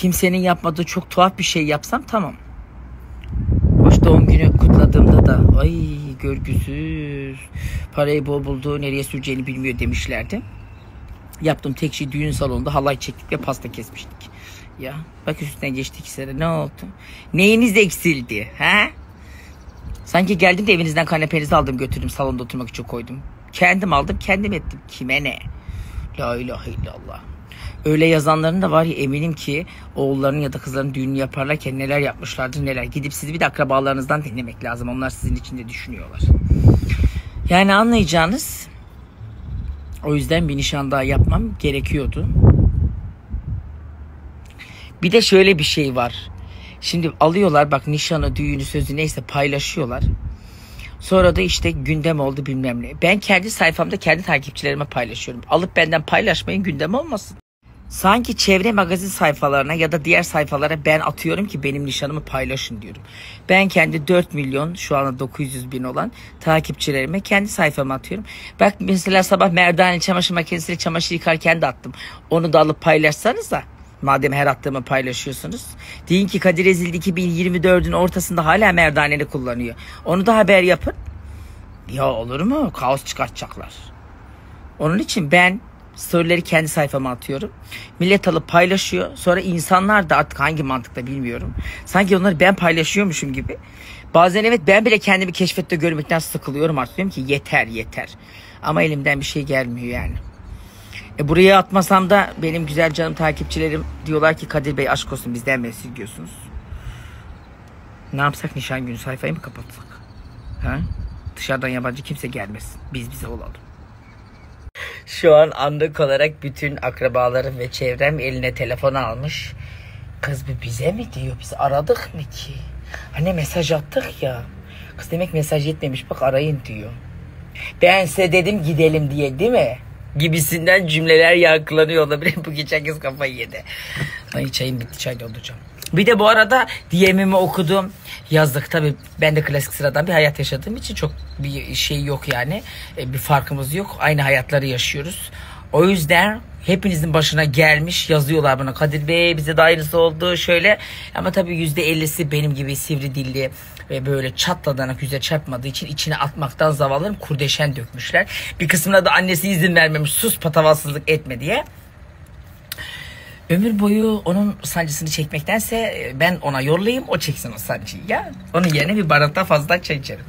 kimsenin yapmadığı çok tuhaf bir şey yapsam tamam. Hoş doğum günü kutladığımda da ay görgüsüz, parayı bol buldu, nereye süreceğini bilmiyor demişlerdi. Yaptığım tek şey düğün salonunda halay çektik ve pasta kesmiştik. Ya bak üstünden geçti 2 sene, ne oldu? Neyiniz eksildi ha? Sanki geldim de evinizden kanepenizi aldım götürdüm salonda oturmak için koydum. Kendim aldım kendim ettim. Kime ne? La ilahe illallah. Öyle yazanların da var ya, eminim ki oğullarının ya da kızlarının düğünü yaparlarken neler yapmışlardır neler. Gidip sizi bir de akrabalarınızdan dinlemek lazım. Onlar sizin için de düşünüyorlar. Yani anlayacağınız, o yüzden bir nişan daha yapmam gerekiyordu. Bir de şöyle bir şey var. Şimdi alıyorlar bak, nişanı, düğünü, sözü neyse paylaşıyorlar. Sonra da işte gündem oldu bilmem ne. Ben kendi sayfamda kendi takipçilerime paylaşıyorum. Alıp benden paylaşmayın, gündem olmasın. Sanki çevre magazin sayfalarına ya da diğer sayfalara ben atıyorum ki benim nişanımı paylaşın diyorum. Ben kendi 4 milyon şu anda 900 bin olan takipçilerime kendi sayfama atıyorum. Bak mesela sabah merdane çamaşır makinesiyle çamaşır yıkarken de attım. Onu da alıp paylaşsanız da. Madem her attığımı paylaşıyorsunuz. Deyin ki Kadir Ezildi 2024'ün ortasında hala merdaneli kullanıyor. Onu da haber yapın. Ya olur mu? Kaos çıkartacaklar. Onun için ben storyleri kendi sayfama atıyorum. Millet alıp paylaşıyor. Sonra insanlar da artık hangi mantıkla bilmiyorum. Sanki onları ben paylaşıyormuşum gibi. Bazen evet, ben bile kendimi keşfette görmekten sıkılıyorum artık. Diyorum ki yeter yeter. Ama elimden bir şey gelmiyor yani. Buraya atmasam da benim güzel canım takipçilerim diyorlar ki Kadir Bey aşk olsun bizden beni diyorsunuz. Ne yapsak, nişan günü sayfayı mı kapatsak? Ha? Dışarıdan yabancı kimse gelmesin. Biz bize olalım. Şu an anlık olarak bütün akrabalarım ve çevrem eline telefon almış. Kız bu bize mi diyor? Biz aradık mı ki? Hani mesaj attık ya. Kız demek mesaj yetmemiş, bak arayın diyor. Ben size dedim gidelim diye, değil mi? Gibisinden cümleler yankılanıyor olabilir. Bu geçen kız kafayı yedi. Ay çayım bitti, çay dolduracağım. Bir de bu arada DM'imi okudum. Yazdık tabii, ben de klasik sıradan bir hayat yaşadığım için çok bir şey yok yani. Bir farkımız yok. Aynı hayatları yaşıyoruz. O yüzden hepinizin başına gelmiş, yazıyorlar bana. Kadir Bey bize de aynısı oldu şöyle. Ama tabii %50'si benim gibi sivri dilli ve böyle çatladanak yüze çarpmadığı için içine atmaktan zavallım kurdeşen dökmüşler. Bir kısmına da annesi izin vermemiş, sus patavatsızlık etme diye. Ömür boyu onun sancısını çekmektense ben ona yollayayım, o çeksin o sancıyı ya. Onun yerine bir bardaktan fazla çay içerim.